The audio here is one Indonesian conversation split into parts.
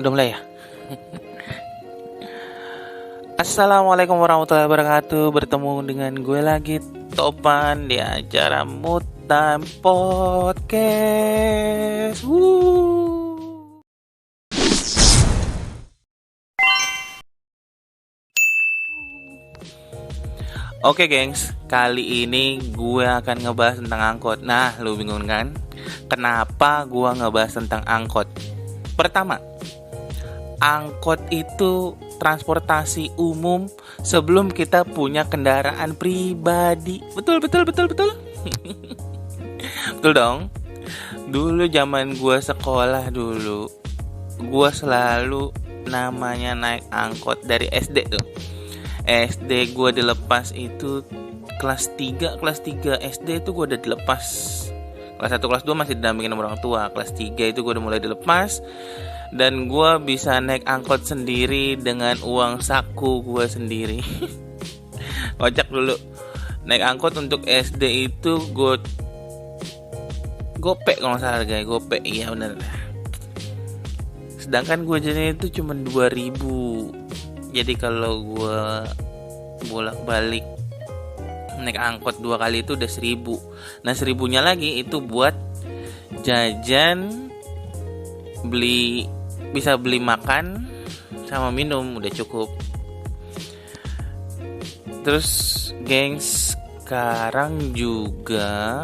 Udah mulai ya? Assalamualaikum warahmatullahi wabarakatuh. Bertemu dengan gue lagi, Topan, di acara Mood Time Podcast. Oke gengs, kali ini gue akan ngebahas tentang angkot. Nah, lu bingung kan? Kenapa gue ngebahas tentang angkot? Pertama, angkot itu transportasi umum sebelum kita punya kendaraan pribadi. Betul. Betul dong. Dulu zaman gue sekolah dulu, gue selalu namanya naik angkot dari SD tuh. SD gue dilepas itu kelas 3 SD itu gue udah dilepas. Kelas 1, kelas 2 masih didampingin sama orang tua. Kelas 3 itu gue udah mulai dilepas. Dan gue bisa naik angkot sendiri dengan uang saku gue sendiri. Kocak dulu. Naik angkot untuk SD itu gopek kalau nggak salah harganya. Gopek, iya benar. Sedangkan gue jadi itu cuma 2.000. Jadi kalau gue bolak-balik naik angkot 2 kali itu udah 1.000. Nah 1.000-nya lagi itu buat jajan, bisa beli makan sama minum, udah cukup. Terus gengs, sekarang juga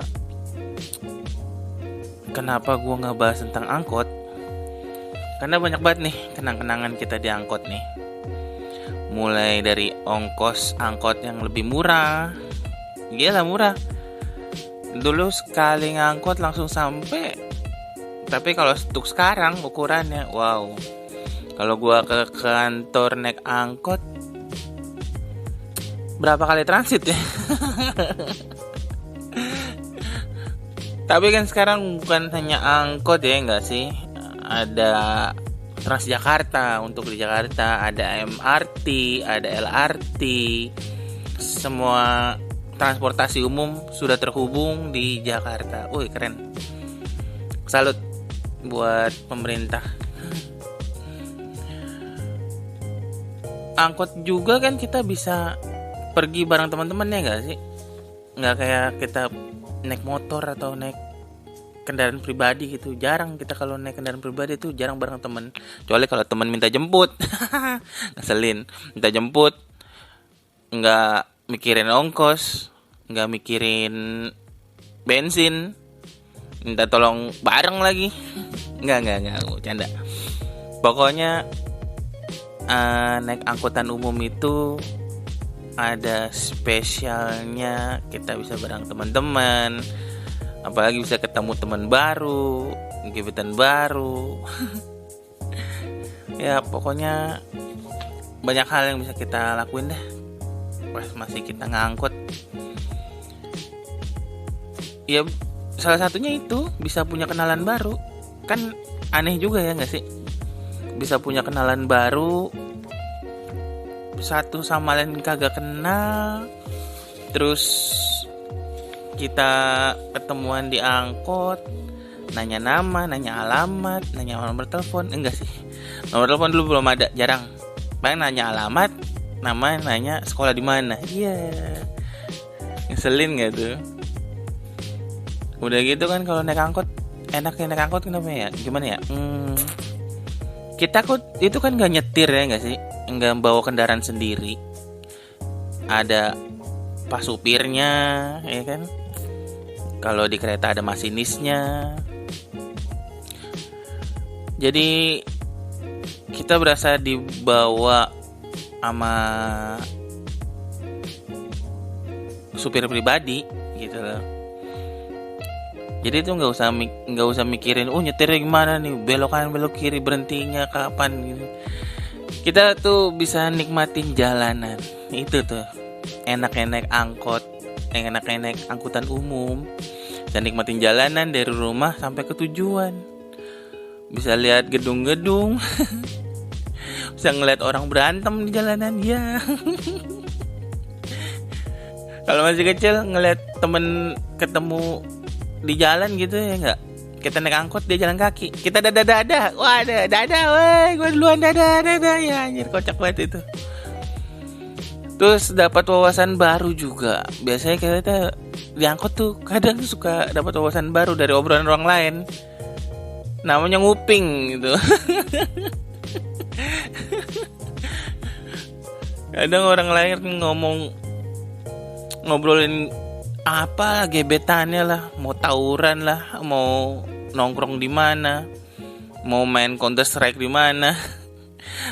kenapa gue ngebahas tentang angkot? Karena banyak banget nih kenang-kenangan kita di angkot nih. Mulai dari ongkos angkot yang lebih murah. Gila murah. Dulu sekali ngangkot langsung sampai. Tapi kalau untuk sekarang ukurannya, wow. Kalau gua ke kantor naik angkot, berapa kali transit ya? Tapi kan sekarang bukan hanya angkot ya, enggak sih? Ada Transjakarta untuk di Jakarta, ada MRT, ada LRT. Semua transportasi umum sudah terhubung di Jakarta. Wih, keren. Salut buat pemerintah. Angkot juga kan kita bisa pergi bareng teman-teman ya nggak sih? Nggak kayak kita naik motor atau naik kendaraan pribadi gitu. Jarang kita kalau naik kendaraan pribadi itu jarang bareng teman. Kecuali kalau teman minta jemput. Ngeselin. Minta jemput, nggak mikirin ongkos, nggak mikirin bensin, minta tolong bareng lagi. Enggak, canda. Pokoknya naik angkutan umum itu ada spesialnya. Kita bisa bareng teman-teman, apalagi bisa ketemu teman baru, gebetan baru. Ya pokoknya banyak hal yang bisa kita lakuin deh pas masih kita ngangkut. Ya salah satunya itu bisa punya kenalan baru. Kan aneh juga ya gak sih? Bisa punya kenalan baru, satu sama lain kagak kenal, terus kita ketemuan di angkot, nanya nama, nanya alamat, nanya nomor telepon. Enggak sih, nomor telepon dulu belum ada, jarang. Paling nanya alamat, nama, nanya sekolah di mana. Iya, ngeselin gak tuh? Udah gitu kan kalau naik angkot, enaknya naik angkot kenapa ya? Gimana ya? Kita kok itu kan nggak nyetir ya nggak sih? Nggak bawa kendaraan sendiri. Ada pas supirnya, ya kan? Kalau di kereta ada masinisnya. Jadi kita berasa dibawa sama supir pribadi gitu loh. Jadi itu nggak usah mikirin, nyetirnya gimana nih, belok kanan belok kiri, berhentinya kapan gitu. Kita tuh bisa nikmatin jalanan. Itu tuh enaknya naik angkot, enaknya naik angkutan umum. Dan nikmatin jalanan dari rumah sampai ke tujuan. Bisa lihat gedung-gedung. Bisa ngeliat orang berantem di jalanan ya. Kalau masih kecil ngeliat temen ketemu di jalan gitu ya nggak, Kita naik angkot, dia jalan kaki. Kita dada. Wah, dada, woi, gue duluan dada. Ya anjir, kocak banget itu. Terus dapat wawasan baru juga. Biasanya kita di angkot tuh kadang suka dapat wawasan baru dari obrolan orang lain. Namanya nguping gitu. Kadang orang lain ngobrolin apa gebetannya lah, mau tawuran lah, mau nongkrong di mana, mau main Counter Strike di mana.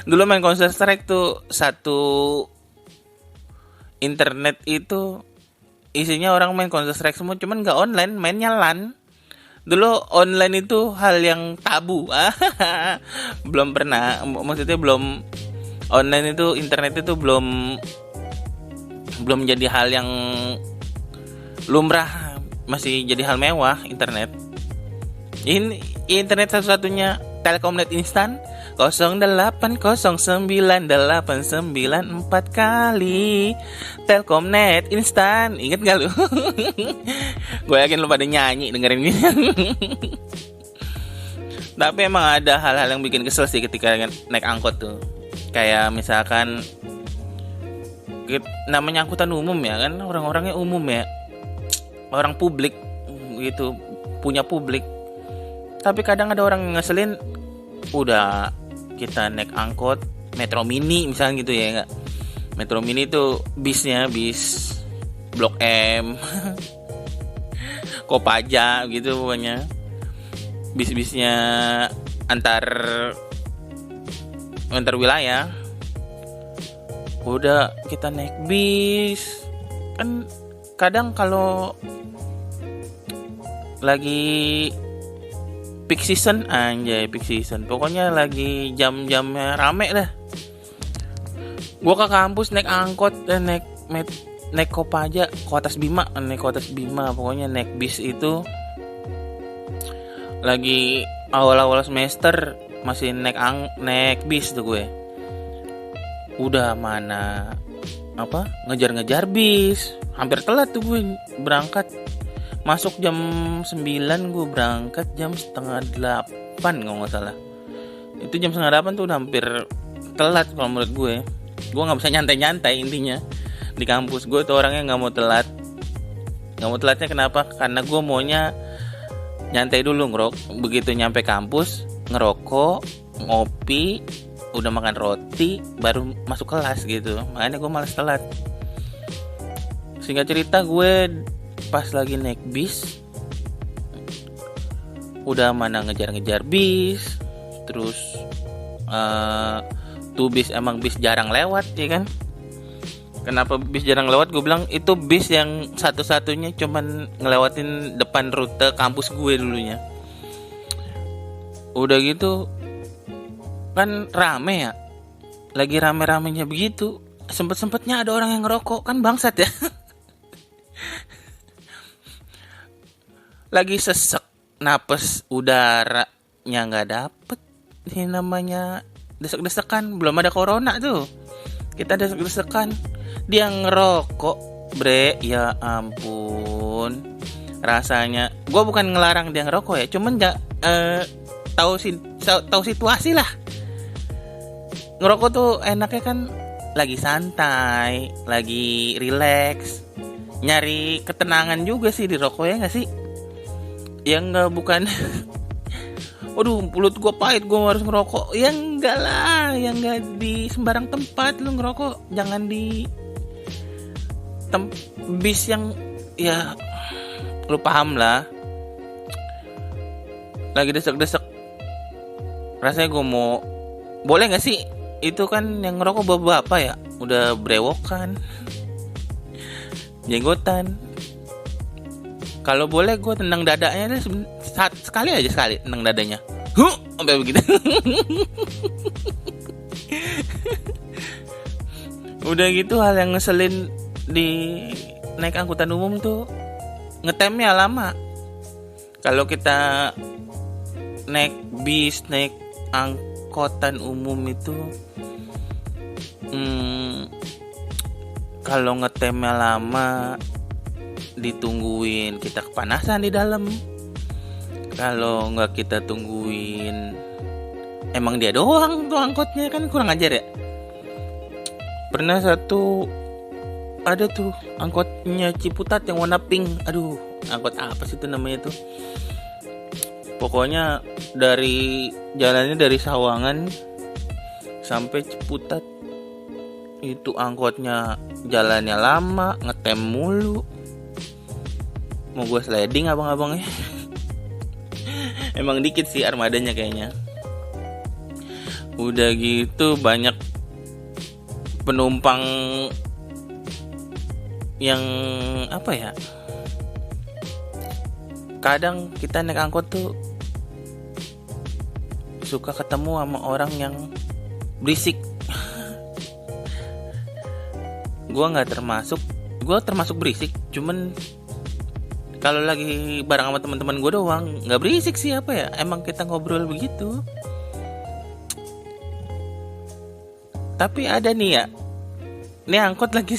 Dulu main Counter Strike tuh satu internet itu isinya orang main Counter Strike semua, cuman nggak online, mainnya LAN. Dulu online itu hal yang tabu. Belum pernah, maksudnya belum online itu, internet itu belum jadi hal yang lumrah, masih jadi hal mewah internet. Ini internet satu-satunya Telkomnet instan 08098994 kali. Telkomnet instan. Ingat gak lu? Gue yakin lu pada nyanyi dengerin ini. Tapi emang ada hal-hal yang bikin kesel sih ketika naik angkot tuh. Kayak misalkan namanya angkutan umum ya kan, orang-orangnya umum ya, orang publik gitu, punya publik. Tapi kadang ada orang yang ngeselin, udah kita naik angkot Metro Mini misalnya gitu ya enggak. Metro Mini itu bisnya bis Blok M, Kopaja gitu pokoknya. Bis-bisnya antar wilayah. Udah kita naik bis. Kan kadang kalau lagi peak season, pokoknya lagi jam-jamnya rame dah. Gua ke kampus naik angkot dan naik Kopaja, Kotas Bima, pokoknya naik bis itu lagi awal-awal semester, masih naik bis tuh gue. Udah mana ngejar-ngejar bis, hampir telat tuh gue berangkat. Masuk jam 9, gue berangkat jam setengah 8 kalau gak salah. Itu jam setengah 8 tuh udah hampir telat kalau menurut gue. Gue gak bisa nyantai-nyantai intinya di kampus. Gue tuh orangnya gak mau telat. Gak mau telatnya kenapa? Karena gue maunya nyantai dulu, begitu nyampe kampus, ngerokok, ngopi, udah makan roti, baru masuk kelas gitu. Makanya gue malas telat. Singkat cerita, gue pas lagi naik bis, udah mana ngejar-ngejar bis, terus tuh bis emang bis jarang lewat ya kan. Kenapa bis jarang lewat? Gue bilang itu bis yang satu-satunya cuman ngelewatin depan rute kampus gue dulunya. Udah gitu kan rame ya, lagi rame-ramenya begitu, sempet-sempetnya ada orang yang ngerokok, kan bangsat ya. Lagi sesek, napes udaranya nggak dapet. Ini namanya desek-desekan, belum ada corona tuh. Kita desek-desekan, dia ngerokok, bre, ya ampun. Rasanya, gue bukan ngelarang dia ngerokok ya, cuman tahu situasi lah. Ngerokok tuh enaknya kan lagi santai, lagi relax, nyari ketenangan juga sih di rokok ya nggak sih? Yang nggak bukan waduh mulut gue pahit gue harus ngerokok, ya enggak lah, yang nggak di sembarang tempat lu ngerokok, jangan di bis yang ya lu paham lah, lagi desek-desek. Rasanya gue mau, boleh nggak sih itu kan yang ngerokok bapak ya, udah brewokan, jenggotan. Kalau boleh gue tendang dadanya deh, sekali tendang dadanya. Sampai begitu. Udah gitu hal yang ngeselin di naik angkutan umum tuh ngetemnya lama. Kalau kita naik bis, naik angkutan umum itu kalau ngetemnya lama, ditungguin, kita kepanasan di dalam. Kalau nggak kita tungguin, emang dia doang tuh angkotnya, kan kurang ajar ya. Pernah ada tuh angkotnya Ciputat yang warna pink. Aduh, angkot apa sih itu namanya tuh? Pokoknya jalannya dari Sawangan sampai Ciputat. Itu angkotnya jalannya lama, ngetem mulu. Mau gue sliding abang-abangnya. Emang dikit sih armadanya kayaknya. Udah gitu banyak penumpang yang apa ya, kadang kita naik angkot tuh suka ketemu sama orang yang berisik. Gue termasuk berisik, cuman kalau lagi bareng sama teman-teman gue doang nggak berisik sih, apa ya, emang kita ngobrol begitu. Tapi ada nih ya, ini angkot lagi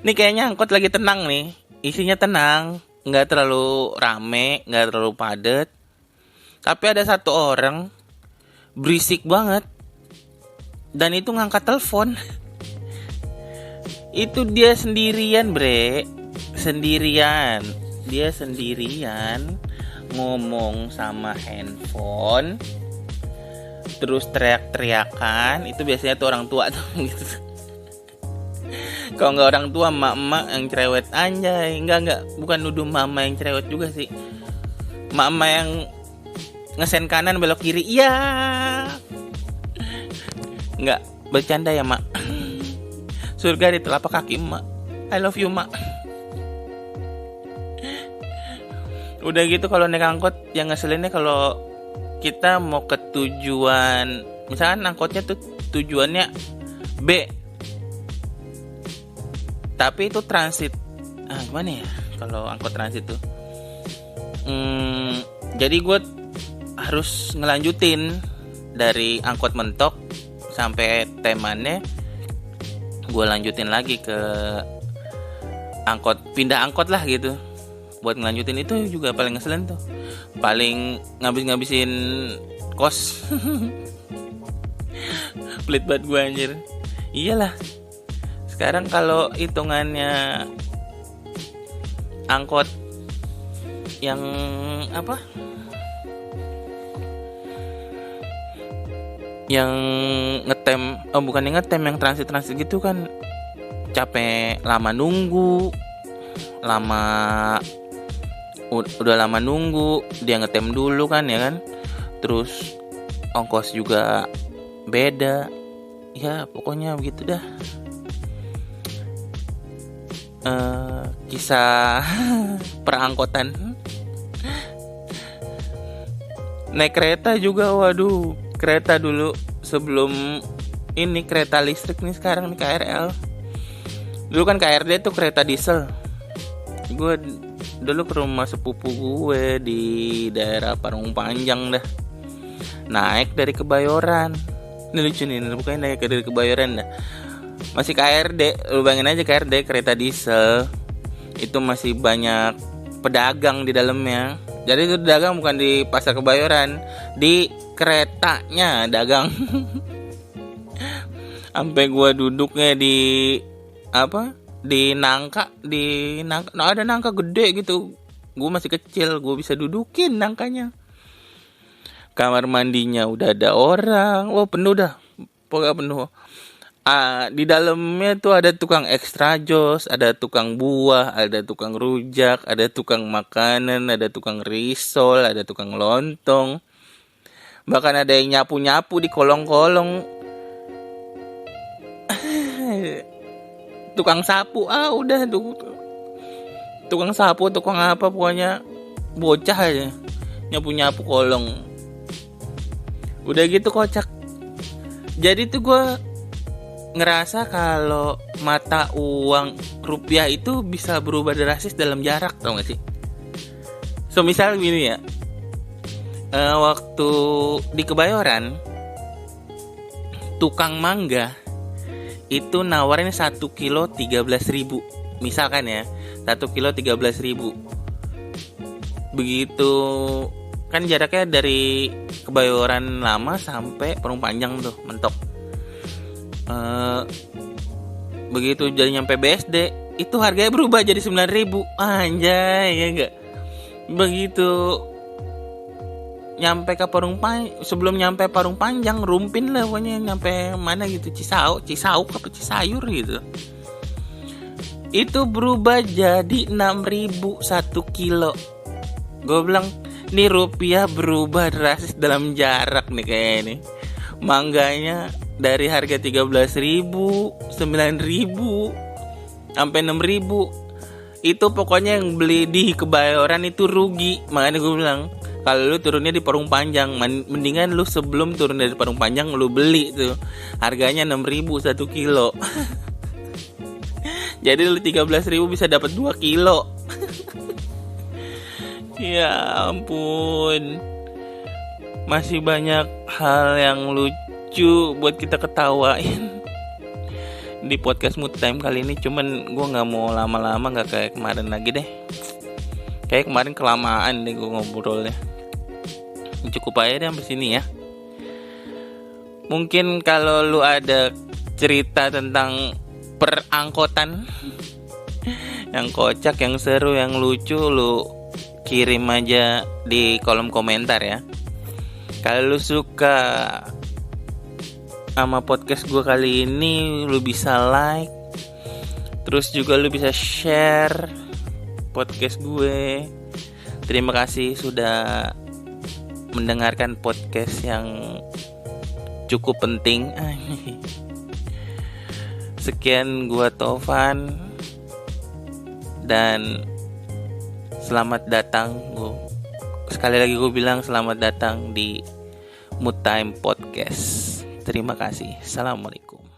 nih kayaknya angkot lagi tenang nih, isinya tenang, nggak terlalu rame, nggak terlalu padat. Tapi ada satu orang berisik banget, dan itu ngangkat telepon. Itu dia sendirian, bre. Dia sendirian ngomong sama handphone, terus teriak-teriakan. Itu biasanya tuh orang tua tuh gitu. Kalau nggak orang tua, emak-emak yang cerewet, anjay. Enggak, bukan nuduh mama yang cerewet juga sih. Emak-emak yang ngesen kanan belok kiri, iya. Enggak, bercanda ya mak. Surga di telapak kaki emak. I love you mak. Udah gitu kalau naik angkot, yang ngeselinnya kalau kita mau ke tujuan, misalkan angkotnya tuh tujuannya B, tapi itu transit. Gimana ya kalau angkot transit tuh? Jadi gue harus ngelanjutin dari angkot mentok sampai temannya, gue lanjutin lagi ke pindah angkot lah gitu. Buat ngelanjutin itu juga paling ngeselin tuh, paling ngabisin kos. Pelit banget gue anjir. Iyalah, sekarang kalau hitungannya angkot yang apa, yang ngetem, bukan yang ngetem, yang transit gitu kan capek, lama nunggu, udah lama nunggu, dia ngetem dulu kan ya kan, terus ongkos juga beda, ya pokoknya begitu dah. Kisah perangkotan. Naik kereta juga, waduh, kereta dulu sebelum ini kereta listrik nih, sekarang nih KRL. Dulu kan KRD tuh kereta diesel. Gue dulu ke rumah sepupu gue di daerah Parung Panjang dah, naik dari Kebayoran. Ini lucu nih, bukannya naik dari Kebayoran dah, masih KRD. Lu bayangin aja KRD, kereta diesel, itu masih banyak pedagang di dalamnya. Jadi itu dagang bukan di pasar Kebayoran, di keretanya dagang. Sampai gue duduknya di apa, di nangka. Nah, ada nangka gede gitu, gue masih kecil, gue bisa dudukin nangkanya. Kamar mandinya udah ada orang, penuh dah, pokoknya penuh. Di dalamnya tuh ada tukang extra jos, ada tukang buah, ada tukang rujak, ada tukang makanan, ada tukang risol, ada tukang lontong, bahkan ada yang nyapu-nyapu di kolong-kolong. Tukang sapu, udah tuh, tukang sapu, tukang apa, pokoknya bocah aja nyapu-nyapu kolong. Udah gitu kocak. Jadi tuh gue ngerasa kalau mata uang rupiah itu bisa berubah drastis dalam jarak, tau gak sih? So misal gini ya, waktu di Kebayoran, tukang mangga itu nawarin 1 kilo 13.000, misalkan ya, 1 kilo 13.000. begitu kan jaraknya dari Kebayoran Lama sampai Parung Panjang tuh mentok. Begitu jadi nyampe BSD itu harganya berubah jadi 9.000. Anjay, ya enggak? Begitu nyampe ke sebelum nyampe Parung Panjang, Rumpin lah pokoknya, nyampe mana gitu, Cisauk apa Cisayur gitu, itu berubah jadi 6.000 1 kilo. Gue bilang nih rupiah berubah drastis dalam jarak nih kayak ini. Mangganya dari harga 13.000, 9.000 sampai 6.000. Itu pokoknya yang beli di Kebayoran itu rugi. Makanya gue bilang kalau lu turunnya di Parung Panjang, mendingan lu sebelum turun dari Parung Panjang lu beli tuh. Harganya 6.000 1 kilo. Jadi lu 13.000 bisa dapat 2 kilo. Ya ampun. Masih banyak hal yang lucu buat kita ketawain di podcast Mood Time kali ini. Cuman gue gak mau lama-lama, gak kayak kemarin lagi deh. Kayak kemarin kelamaan deh gue ngobrolnya. Cukup aja deh sampai sini ya. Mungkin kalau lu ada cerita tentang perangkotan yang kocak, yang seru, yang lucu, lu kirim aja di kolom komentar ya. Kalau lu suka sama podcast gue kali ini, lu bisa like, terus juga lu bisa share podcast gue. Terima kasih sudah mendengarkan podcast yang cukup penting. Sekian, gua Tovan, dan selamat datang. Sekali lagi gue bilang selamat datang di Mood Time Podcast. Terima kasih. Assalamualaikum.